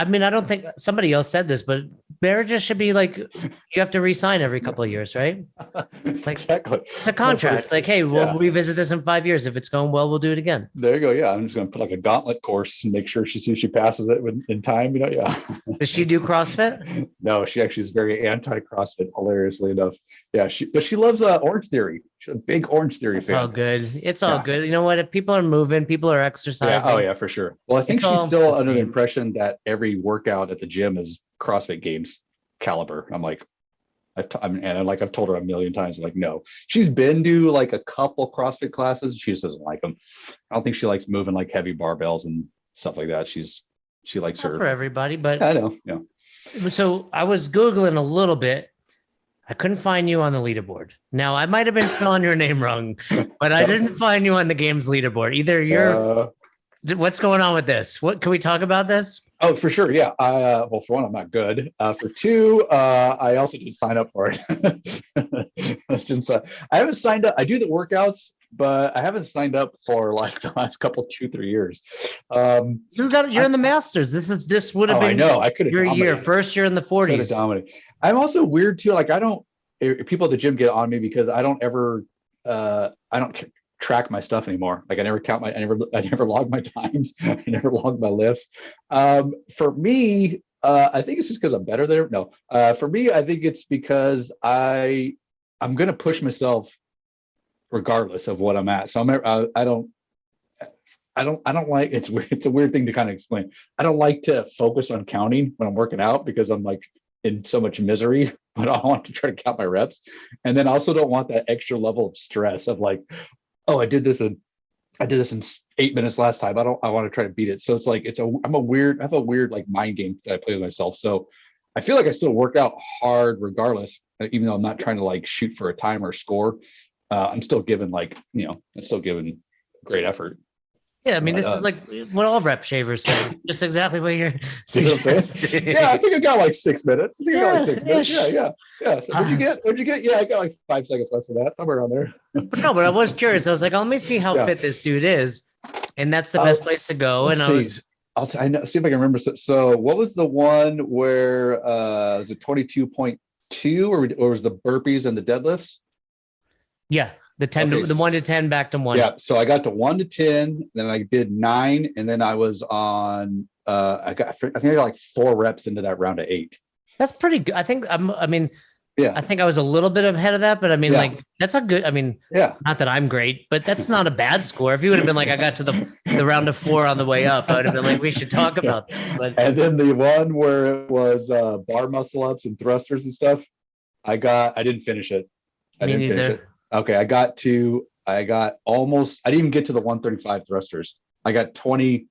don't think somebody else said this, but marriages should be like, you have to re-sign every couple of years, right? Like, exactly. It's a contract. Like, hey, we'll revisit this in 5 years. If it's going well, we'll do it again. There you go. Yeah. I'm just going to put like a gauntlet course and make sure she passes it in time. Yeah. Does she do CrossFit? No, she actually is very anti-CrossFit, hilariously enough. Yeah. But she loves Orange Theory. She's a big Orange Theory fan. All good. It's all good. You know what? If people are moving, people are exercising. Yeah. Oh yeah, for sure. Well, I think she's still under the impression that every workout at the gym is CrossFit Games caliber. I'm like, I've told her a million times. I'm like, no. She's been to like a couple CrossFit classes. She just doesn't like them. I don't think she likes moving like heavy barbells and stuff like that. She likes her. For everybody, but I know. Yeah. So I was Googling a little bit. I couldn't find you on the leaderboard. Now I might have been spelling your name wrong, but I didn't find you on the game's leaderboard. Either you're. What's going on with this? What can we talk about this? Oh, for sure. Yeah. Well, for one, I'm not good. For two, I also didn't sign up for it. Since I haven't signed up, I do the workouts, but I haven't signed up for like the last 2-3 years. You're in the Masters. This would have been. I know. I could have your year, first year in the 40s. I'm also weird too. Like people at the gym get on me because I don't track my stuff anymore. Like I never log my times. I never log my lifts. For me, I think it's just because I'm better there. No, for me, I think it's because I'm going to push myself regardless of what I'm at. So I don't like, it's weird. It's a weird thing to kind of explain. I don't like to focus on counting when I'm working out because I'm like in so much misery, but I want to try to count my reps. And then I also don't want that extra level of stress of like, oh, I did this in 8 minutes last time. I want to try to beat it. So it's like, I have a weird like mind game that I play with myself. So I feel like I still work out hard regardless, even though I'm not trying to like shoot for a time or score. I'm still giving great effort. Yeah, I mean, this is like what all rep shavers say. It's exactly what you're saying. Yeah, I think I got like 6 minutes. Yeah. So what'd you get? Yeah, I got like 5 seconds less than that, somewhere around there. But I was curious. I was like, let me see how fit this dude is, and that's the best place to go. And see if I can remember. So what was the one where was it 22.2 2 or was the burpees and the deadlifts? Yeah, the 10 Okay, to the 1 to 10 back to 1. Yeah, so I got to 1 to 10, then I did 9, and then I was on. I think I got like 4 reps into that round of 8. That's pretty good. I think I mean, Yeah, I think I was a little bit ahead of that, but I mean, Yeah. like that's a good. I mean, yeah. not that I'm great, but that's not a bad score. If you would have been like, I got to the round of 4 on the way up, I would have been like, we should talk about this. But And then the one where it was bar muscle ups and thrusters and stuff, I didn't finish it. I Me didn't finish neither. it. Okay, I got almost. I didn't even get to the 135 thrusters. I got 20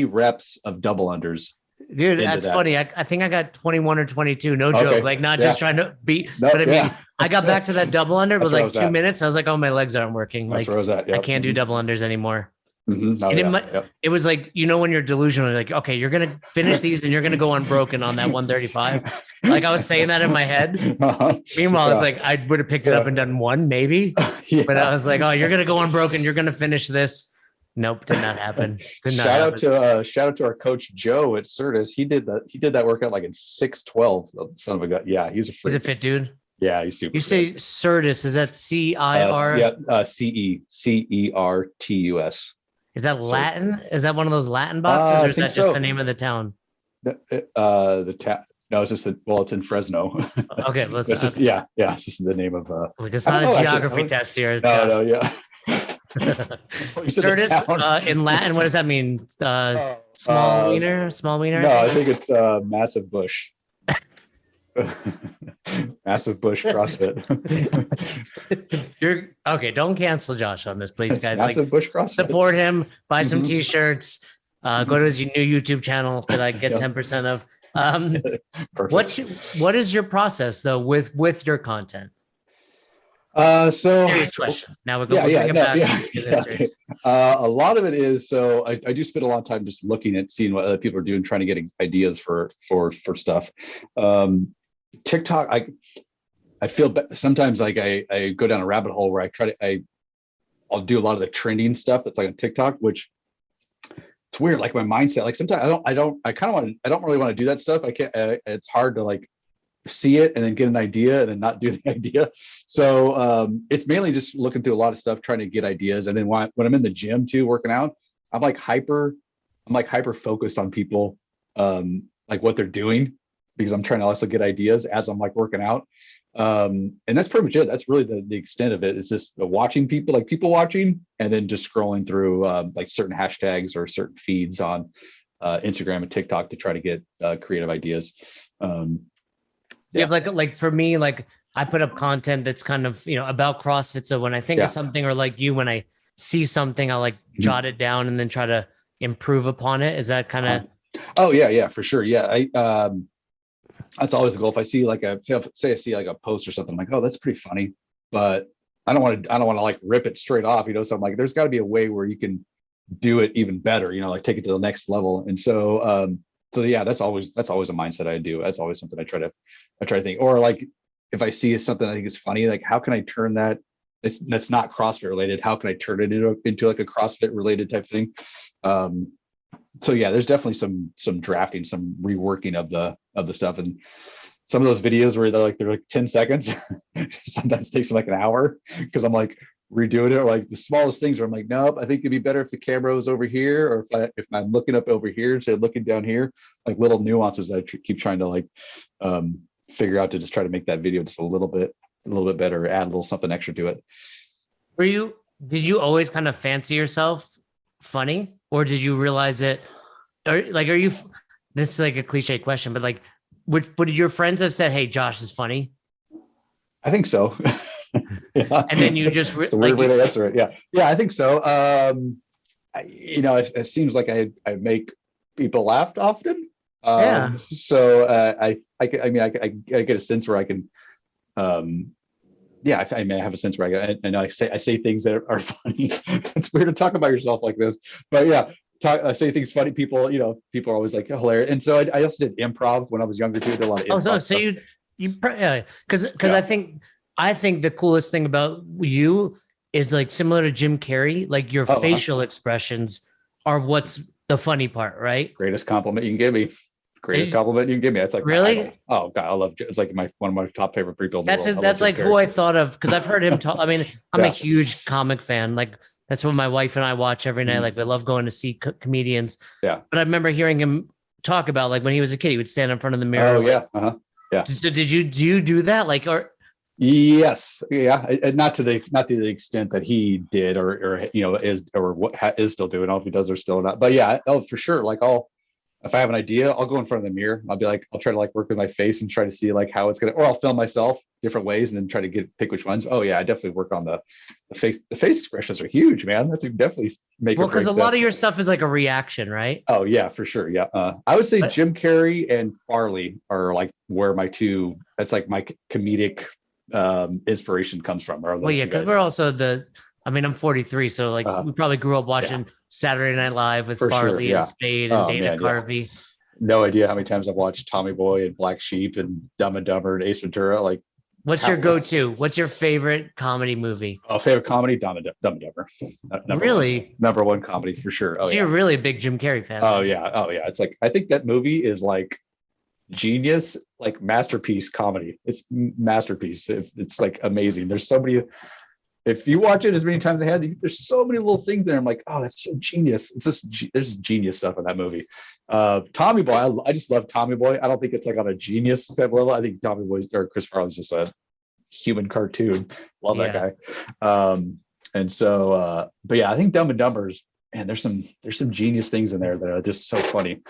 reps of double unders. Dude, into that's that. funny. I think I got 21 or 22. No Okay. joke. Like not Yeah. just trying to beat, No, but I mean, yeah. I got back to that double under That's with where I like was 2 at. minutes. I was like, oh, my legs aren't working. That's Like where I was at. I Yep. can't do double unders anymore. Mhm. Oh, And yeah. it was like, when you're delusional, like, okay, you're going to finish these and you're going to go unbroken on that 135. Like I was saying that in my head. Uh-huh. Meanwhile, Yeah. it's like, I would have picked it up and done 1 maybe, Yeah. but I was like, oh, you're going to go unbroken. You're going to finish this. Nope. Did not happen. Did not Shout happen. out to our coach Joe at Certus. He did that workout like in 6:12. Son of a gun. Yeah, he's a He's freak. a fit dude. Yeah, he's super. You say Certus, is that C-I-R? Yeah, CERTUS. Is that Latin? Is that one of those Latin boxes, I or is think that just so. the name of the town? No, it's just it's in Fresno. Okay, let's. It's just, yeah, it's just the name of Like it's I not don't a know, actually. geography test here. no, yeah. Certus in Latin. What does that mean? Small wiener. Small wiener. No, I think it's massive bush. Massive bush CrossFit. You're okay. Don't cancel Josh on this, please, guys. Massive bush CrossFit. Support him. Buy some Mhm. T-shirts. Go to his new YouTube channel that I get Yep. 10% of. Perfect. What is your process though with your content? So Serious question. Now we're going to bring it back. A lot of it is, so I do spend a lot of time just looking at seeing what other people are doing, trying to get ideas for stuff. TikTok, I feel sometimes like I go down a rabbit hole where I'll do a lot of the trending stuff that's like on TikTok, which it's weird. Like my mindset, like sometimes I don't really want to do that stuff. I can't, it's hard to like see it and then get an idea and then not do the idea. So it's mainly just looking through a lot of stuff, trying to get ideas. And then when I'm in the gym too, working out, I'm like hyper focused on people, like what they're doing, because I'm trying to also get ideas as I'm like working out. And that's pretty much it. That's really the extent of it. It's just watching people, like people watching, and then just scrolling through like certain hashtags or certain feeds on Instagram and TikTok to try to get creative ideas. Yeah, like for me, like I put up content that's kind of, about CrossFit. So when I think of something, or like you, when I see something, I'll like jot it down and then try to improve upon it. Is that kind of? Oh yeah, for sure. Yeah. That's always the goal. If I see like I see like a post or something, I'm like, oh, that's pretty funny, but I don't want to like rip it straight off, So I'm like, there's got to be a way where you can do it even better, like take it to the next level. And so yeah, that's always a mindset I do. That's always something I try to think. Or like if I see something I think is funny, like how can I turn that? That's not CrossFit related. How can I turn it into like a CrossFit related type thing? So yeah, there's definitely some drafting, some reworking of the stuff, and some of those videos where they're like 10 seconds, sometimes takes like an hour because I'm like redoing it, or like the smallest things where I'm like, nope, I think it'd be better if the camera was over here, or if I'm looking up over here instead of looking down here, like little nuances that I keep trying to like figure out to just try to make that video just a little bit better, add a little something extra to it. Did you always kind of fancy yourself funny, or did you realize it, or like, this is like a cliche question, but like, would your friends have said, hey, Josh is funny? I think so. Yeah. And then you just it's a weird way to answer it. Yeah, I think so. It seems like I make people laugh often. So I get a sense where I can, I may have a sense where I say things that are funny. It's weird to talk about yourself like this, but yeah, I say things funny. People are always like, oh, hilarious. And so I also did improv when I was younger too. I did a lot of improv. So because I think the coolest thing about you is like similar to Jim Carrey, like your facial expressions are what's the funny part, right? Greatest compliment you can give me. greatest compliment you can give me. It's like really. Oh God, I love. It's like one of my top favorite people in the world. That's like who I thought of because I've heard him talk. I mean, I'm a Yeah. huge comic fan. Like that's what my wife and I watch every night. Mhm. Like we love going to see comedians. Yeah. But I remember hearing him talk about like when he was a kid, he would stand in front of the mirror. Oh like, yeah. Yeah. Did you do that? Like or Yes, yeah, not to the extent that he did, or is still doing. I don't know if he does or still or not, but yeah, for sure. Like if I have an idea, I'll go in front of the mirror. I'll be like, I'll try to like work with my face and try to see like how it's gonna, or I'll film myself different ways and then try to pick which ones. Oh yeah, I definitely work on the face. The face expressions are huge, man. That's definitely make. Well, because a lot of your stuff is like a reaction, right? Oh yeah, for sure. Yeah, I would say Jim Carrey and Farley are like where my two. That's like my comedic inspiration comes from. Well, yeah, because we're also I'm 43, so like we probably grew up watching Saturday Night Live with Farley and Spade and Dana Carvey. Yeah. No idea how many times I've watched Tommy Boy and Black Sheep and Dumb and Dumber and Ace Ventura. Like, what's your go-to? What's your favorite comedy movie? Favorite comedy, Dumb and Dumber. Number one comedy for sure. So you're really a big Jim Carrey fan. Oh yeah. It's like I think that movie is like genius, like masterpiece comedy. It's masterpiece. It's like amazing. There's so many. If you watch it as many times as I had, there's so many little things there. I'm like, oh, that's so genius. It's just there's genius stuff in that movie. Tommy Boy, I just love Tommy Boy. I don't think it's like on a genius type level. I think Tommy Boy or Chris Farley's just a human cartoon. Love that guy. And so, but yeah, I think Dumb and Dumber's, man, there's some genius things in there that are just so funny.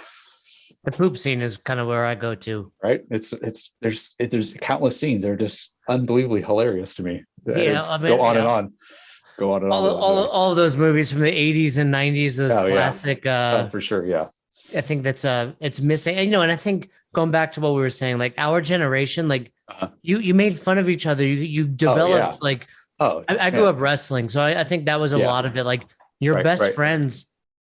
The poop scene is kind of where I go to. Right? There's countless scenes. They're just unbelievably hilarious to me. Yeah, go on and on. Go on and on. All of those movies from the 80s and 90s, those classic. For sure, yeah. I think that's it's missing. And, and I think going back to what we were saying, like our generation, like you made fun of each other. You developed like. I grew up wrestling, so I think that was a lot of it. Like your best friends.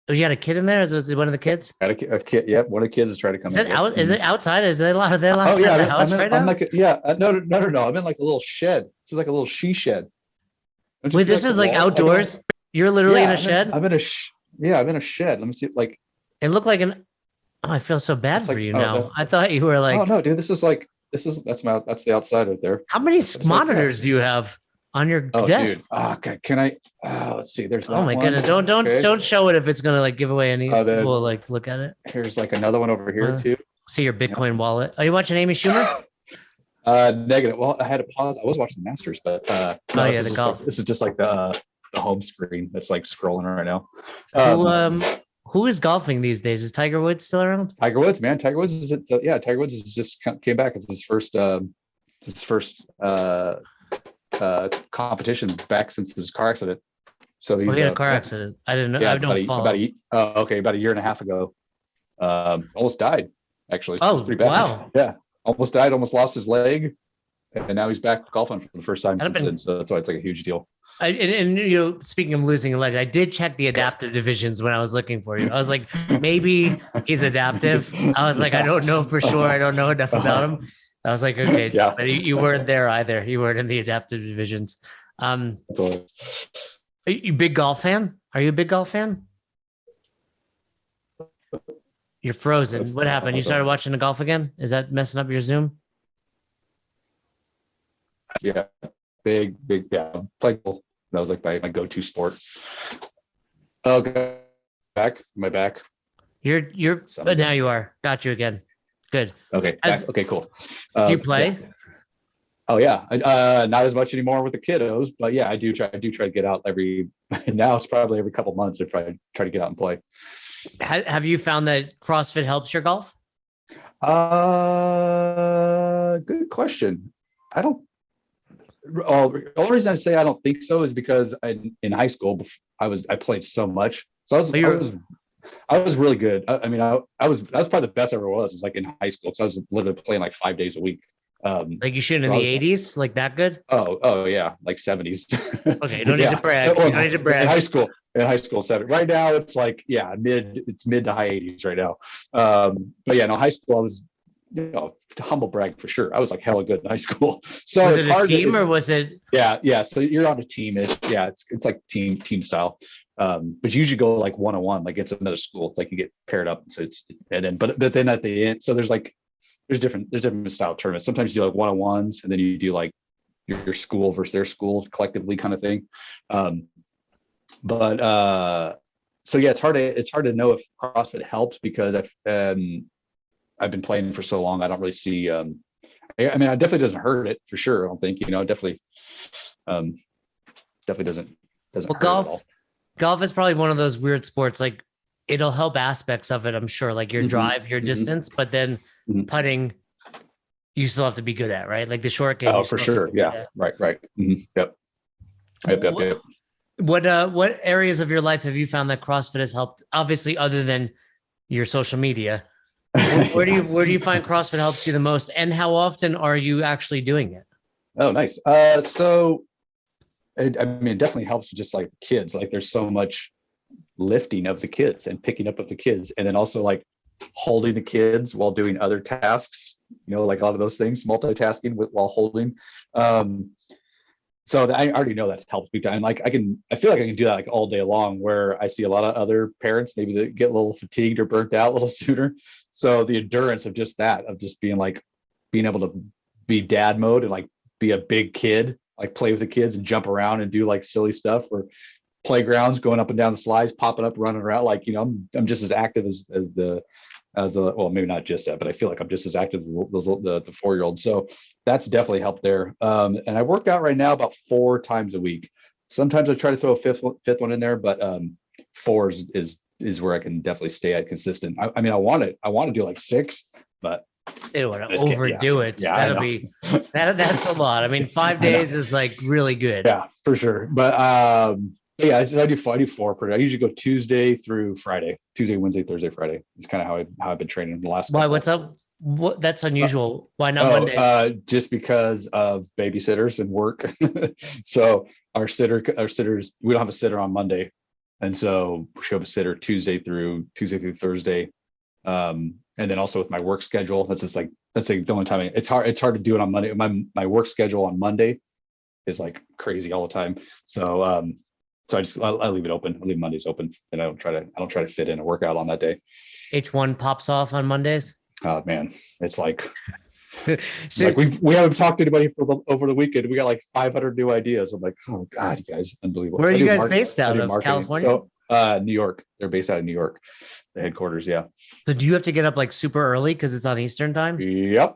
Oh, you got a kid in there? Is it one of the kids? Got a kid. Yeah, one of the kids is trying to come. Is it outside? Is they allowed? They allowed in the house right now? I'm like, no. I'm in like a little shed. This is like a little she shed. Wait, this is like outdoors. You're literally in a shed. I'm in a shed. Let me see. Like it looked like an. Oh, I feel so bad for you now. I thought you were like. Oh no, dude! That's the outside right there. How many monitors do you have on your desk? Dude. Okay, can I? Let's see. There's. Oh my goodness! Don't show it if it's gonna like give away any. We'll like look at it. Here's like another one over here too. See your Bitcoin wallet. Are you watching Amy Schumer? Negative. Well, I had to pause. I was watching the Masters, but the golf. This is just like the home screen that's like scrolling right now. Who is golfing these days? Is Tiger Woods still around? Tiger Woods, man. Tiger Woods is Tiger Woods is just came back. It's his first competition back since his car accident. So he had a car accident. I didn't know. Yeah, I don't follow. About a year and a half ago. Almost died, actually. Oh, pretty bad. Wow. Yeah. Almost died, almost lost his leg. And now he's back golfing for the first time since then. So that's why it's like a huge deal. And speaking of losing a leg, I did check the adaptive divisions when I was looking for you. I was like, maybe he's adaptive. I was like, I don't know for sure. I don't know enough about him. I was like, okay, but you weren't there either. You weren't in the adaptive divisions. Are you a big golf fan? Are you a big golf fan? You're frozen. What happened? You started watching the golf again? Is that messing up your Zoom? Yeah, big. Yeah, play golf. That was like my go-to sport. Okay, my back. You're. But now you are. Got you again. Good. Okay. Okay. Cool. Do you play? Yeah. Oh yeah. Not as much anymore with the kiddos, but yeah, I do try to get out now it's probably every couple months I try to get out and play. Have you found that CrossFit helps your golf? Good question. The only reason I say I don't think so is because in high school I played so much, so I was really good. I mean, that was probably the best I ever was. It was like in high school, so I was literally playing like 5 days a week. Like you shooting in the 80s, like that good? Oh yeah, like 70s. Okay, you don't need to brag. You don't need to brag. In high school, 70. Right now, it's like mid to high 80s right now. But yeah, no, high school I was, humble brag for sure. I was like hella good in high school. So was it a team or was it? Yeah. So you're on a team. It's like team style. But you usually go like one-on-one, like it's another school. It's like you get paired up. So it's, and then, but then at the end, so there's different style tournaments. Sometimes you do like one-on-ones, and then you do like your school versus their school collectively kind of thing. So yeah, it's hard to know if CrossFit helps, because I've been playing for so long. I don't really see, I mean, it definitely doesn't hurt it for sure. I don't think, definitely doesn't hurt at all. Golf is probably one of those weird sports. Like, it'll help aspects of it, I'm sure, like your drive, your distance, but then putting, you still have to be good at, right? Like the short game. Oh, for sure. Yeah. Right. Yep. What areas of your life have you found that CrossFit has helped? Obviously, other than your social media, where do you find CrossFit helps you the most, and how often are you actually doing it? Oh, nice. So I mean, it definitely helps with just like kids. Like, there's so much lifting of the kids and picking up of the kids, and then also like holding the kids while doing other tasks, like a lot of those things, multitasking while holding. So I already know that helps big time. Like, I feel like I can do that like all day long, where I see a lot of other parents maybe that get a little fatigued or burnt out a little sooner. So the endurance of just being able to be dad mode and like be a big kid, like play with the kids and jump around and do like silly stuff, or playgrounds, going up and down the slides, popping up, running around. Like, I'm just as active well, maybe not just that, but I feel like I'm just as active as the 4-year-old. So that's definitely helped there. And I work out right now about 4 times a week. Sometimes I try to throw a fifth one in there, but 4 is where I can definitely stay at consistent. I mean, I want to do like 6, but they don't want to overdo it. Yeah, that's a lot. I mean, 5 days is like really good. Yeah, for sure. But yeah, I do 4 per day. I usually go Tuesday through Friday, Tuesday, Wednesday, Thursday, Friday. It's kind of how I've been training the last. Why? What's up? That's unusual. Why not Mondays? Just because of babysitters and work. So our sitters, we don't have a sitter on Monday, and so we have a sitter Tuesday through Thursday. And then also with my work schedule, that's the only time it's hard to do it on Monday. My work schedule on Monday is like crazy all the time. So I leave it open. I leave Mondays open, and I don't try to fit in a workout on that day. H1 pops off on Mondays. Oh man, it's like, like we haven't talked to anybody over the weekend. We got like 500 new ideas. I'm like, oh god, you guys, unbelievable. Where are you guys based out of? California? So New York. They're based out of New York, the headquarters. Yeah. So do you have to get up like super early because it's on Eastern time? Yep.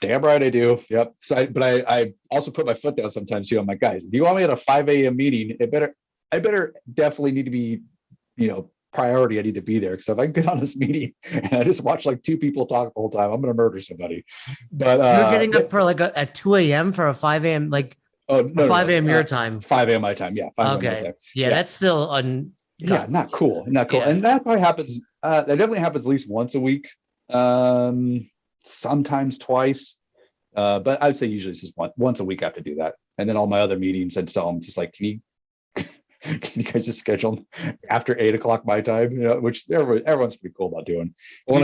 Damn right I do. Yep. So I also put my foot down sometimes too. I'm like, guys, if you want me at a 5 a.m. meeting, I better definitely need to be, priority. I need to be there, because if I get on this meeting and I just watch like 2 people talk the whole time, I'm going to murder somebody. But you're getting up for like at 2 a.m. for a 5 a.m. like 5 a.m. your time. 5 a.m. my time. Yeah. 5 okay. Time. Yeah, that's still not cool. Not cool. Yeah. And that probably happens. That definitely happens at least once a week. Sometimes twice. But I'd say usually it's just once a week I have to do that. And then all my other meetings, I'd tell them just like, can you guys just schedule after 8:00 my time? Which everyone's pretty cool about doing. When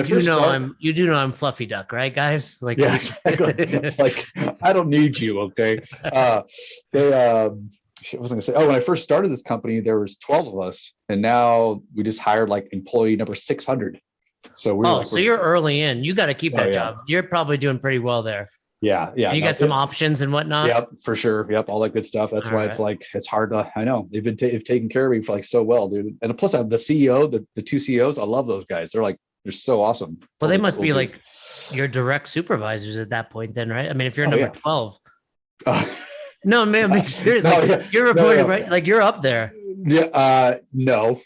you do know I'm Fluffy Duck, right, guys? Like, yeah, exactly. Like, I don't need you, okay? I was gonna say, when I first started this company, there was 12 of us, and now we just hired like employee number 600. So so you're early in. You got to keep that job. You're probably doing pretty well there. Yeah. You got some options and whatnot. Yep, for sure. Yep, all that good stuff. That's why it's like, it's hard to. I know they've taken care of me for like so well, dude. And plus, the CEO, the 2 CEOs, I love those guys. They're so awesome. Well, they must be like your direct supervisors at that point, then, right? I mean, if you're number 12. No, man, I'm serious. You're reporting, right? Like, you're up there. Yeah. No.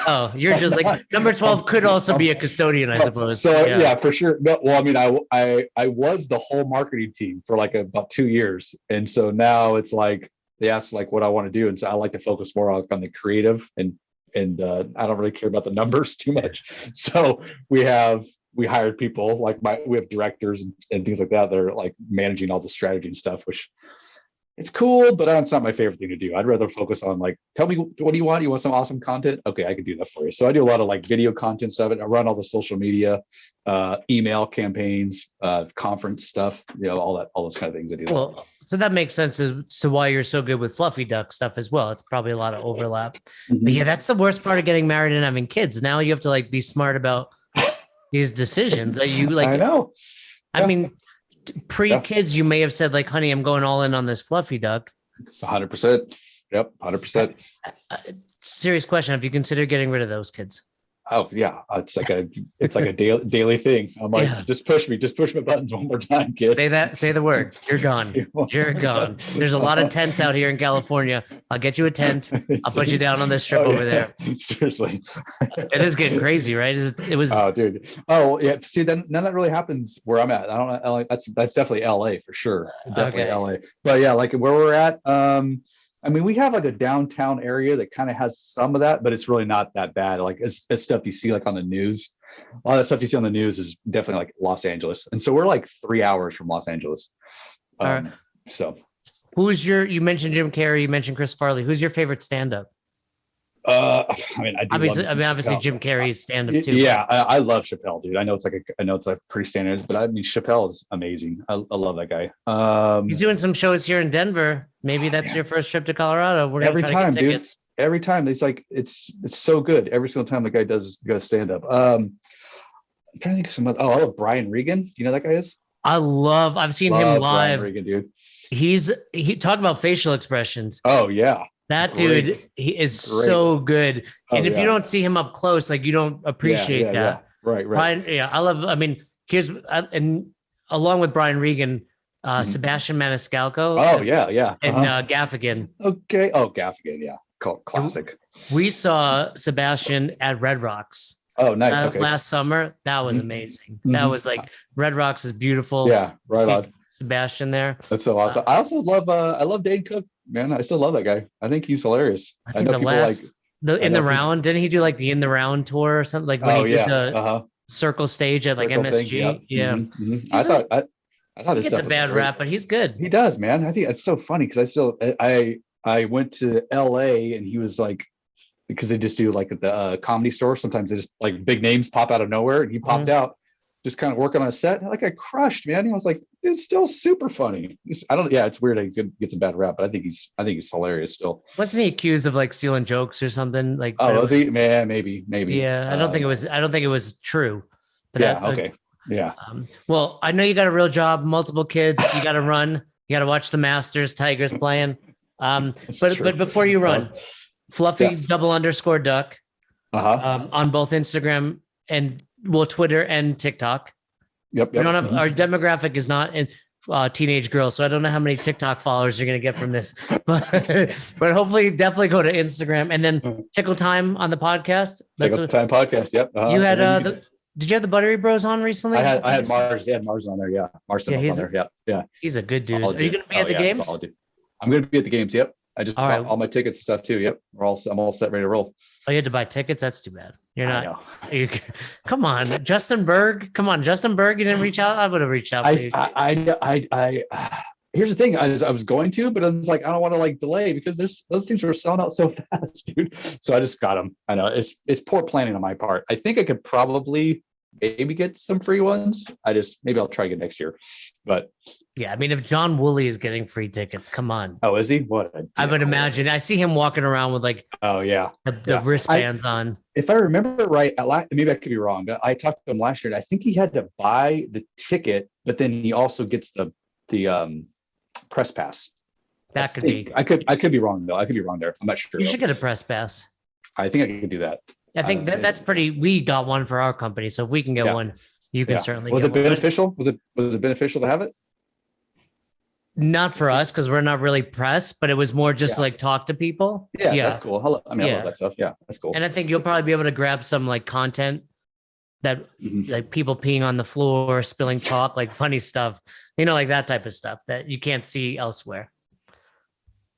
Oh, you're just like number 12 could also be a custodian, I suppose. So yeah, for sure. No, well, I mean, I was the whole marketing team for like about 2 years, and so now it's like they ask like what I want to do, and so I like to focus more on the creative, and I don't really care about the numbers too much. So we hired people like we have directors and things like that are like managing all the strategy and stuff, which. It's cool, but it's not my favorite thing to do. I'd rather focus on like, tell me, what do you want? You want some awesome content? Okay, I can do that for you. So I do a lot of like video content stuff. I run all the social media, email campaigns, conference stuff, all those kind of things. I do. Well, So that makes sense as to why you're so good with fluffy duck stuff as well. It's probably a lot of overlap. Mhm. But yeah, that's the worst part of getting married and having kids. Now you have to like be smart about these decisions that you like. I know. I Yeah. mean, pre-kids, you may have said like, honey, I'm going all in on this fluffy duck. 100%. Yep. 100%. Serious question. Have you considered getting rid of those kids? Oh yeah. It's like a daily thing. I'm like, Yeah. just push my buttons one more time, kid. Say the word. You're gone. You're gone. There's a lot of tents out here in California. I'll get you a tent. I'll put you down on this strip over there. Seriously. It is getting crazy, right? It was. Oh, dude. Oh, yeah. See, then none of that really happens where I'm at. I don't know. LA, that's definitely LA for sure. Definitely Okay. LA. But yeah, like where we're at. I mean, we have like a downtown area that kind of has some of that, but it's really not that bad. Like it's stuff you see like on the news. A lot of the stuff you see on the news is definitely like Los Angeles, and so we're like 3 hours from Los Angeles. All right. So, You mentioned Jim Carrey, you mentioned Chris Farley. Who's your favorite stand-up? I mean, Obviously, Jim Carrey's stand-up too. Yeah, I love Chappelle, dude. I know it's like pretty standard, but I mean, Chappelle is amazing. I love that guy. He's doing some shows here in Denver. Maybe that's your first trip to Colorado. We're gonna every try time, to get dude. tickets. Every time it's so good. Every single time the guy does stand up. I'm trying to think of some. I love Brian Regan. Do you know that guy is? I've seen him live. Brian Regan, dude. He talked about facial expressions. Oh yeah. That Great. dude, he is so good. Oh, And if yeah. you don't see him up close, like you don't appreciate that. Yeah. Right. Brian, I mean, and along with Brian Regan, Sebastian Maniscalco. Oh yeah. And Gaffigan. Okay. Oh, Gaffigan. Yeah. Classic. We saw Sebastian at Red Rocks. Oh, nice. Okay. Last summer. That was amazing. That was like Red Rocks is beautiful. Yeah. Right on. Sebastian there. That's so awesome. I also love I love Dane Cook, man. I still love that guy. I think he's hilarious. I think the last in the round, didn't he do like the in the round tour or something? Like when he did the circle stage at like MSG. Thing, yeah. Mm-hmm. I thought he gets a bad rap, but he's good. He does, man. I think it's so funny because I went to LA and he was like, because they just do like at the comedy store. Sometimes they just like big names pop out of nowhere, and he popped out, just kind of working on a set. Like I crushed, man. I was like, it's still super funny. It's weird. He gets a bad rap, but I think he's hilarious still. Wasn't he accused of like stealing jokes or something? Like, was he? Man, maybe. Yeah, I don't think it was true. But okay. Yeah. Well, I know you got a real job, multiple kids. You got to run. You got to watch the Masters. Tigers playing. But before you run, Fluffy _ duck on both Instagram and Twitter and TikTok. Yep. We don't have our demographic is not in teenage girls, so I don't know how many TikTok followers you're going to get from this, but hopefully definitely go to Instagram and then Tickle Time on the podcast. Tickle Time podcast. Yep. You had did you have the Buttery Bros on recently? I had Mars. Yeah, Mars on there. Yeah, Mars on there. Yeah. He's a good dude. Are you going to be at the games? I'm going to be at the games. Yep. I just bought all my tickets and stuff too. Yep. I'm all set, ready to roll. Oh, you had to buy tickets? That's too bad. You're not. Come on, Justin Berg. Come on, Justin Berg. You didn't reach out. I would have reached out. Here's the thing. I was going to, but I was like, I don't want to like delay because those things were selling out so fast, dude. So I just got them. I know it's poor planning on my part. I think I could probably maybe get some free ones. Maybe I'll try again next year. But yeah, I mean, if John Woolley is getting free tickets, come on. Oh, is he? What? I would imagine. I see him walking around with like, the wristbands on. If I remember right, maybe I could be wrong, but I talked to him last year, and I think he had to buy the ticket, but then he also gets the press pass. That could be. I could be wrong though. I could be wrong there. I'm not sure. You should get a press pass. I think I could do that. I think that's pretty. We got one for our company, so if we can get one, you can certainly. Was it beneficial? Was it beneficial to have it? Not for us because we're not really press, but it was more just like talk to people. Yeah, that's cool. I love that stuff. Yeah, that's cool. And I think you'll probably be able to grab some like content that like people peeing on the floor, spilling chalk, like funny stuff, like that type of stuff that you can't see elsewhere.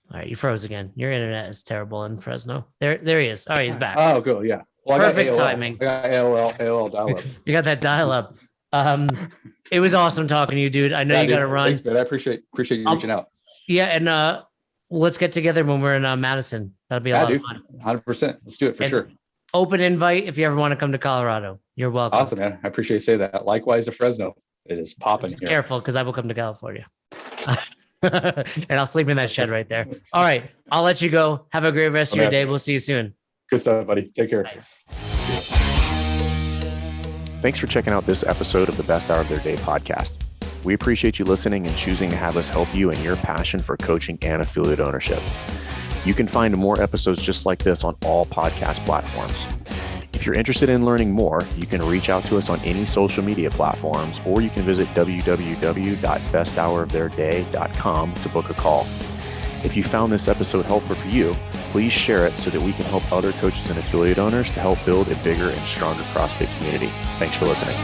All right, you froze again. Your internet is terrible in Fresno. There he is. All right, he's back. Oh, cool. Yeah. Well, perfect timing. I got AOL dial-up. You got that dial-up. It was awesome talking to you, dude. I know you got to run. Thanks, man. I appreciate you reaching out. Yeah, and let's get together when we're in Madison. That'll be a lot of fun. 100%. Let's do it for sure. Open invite if you ever want to come to Colorado. You're welcome. Awesome, man. I appreciate you saying that. Likewise to Fresno. It is popping here. Careful, because I will come to California. And I'll sleep in that shed right there. All right. I'll let you go. Have a great rest of your day. We'll see you soon. Good stuff, buddy. Take care. Bye. Thanks for checking out this episode of the Best Hour of Their Day podcast. We appreciate you listening and choosing to have us help you in your passion for coaching and affiliate ownership. You can find more episodes just like this on all podcast platforms. If you're interested in learning more, you can reach out to us on any social media platforms, or you can visit www.besthouroftheirday.com to book a call. If you found this episode helpful for you, please share it so that we can help other coaches and affiliate owners to help build a bigger and stronger CrossFit community. Thanks for listening.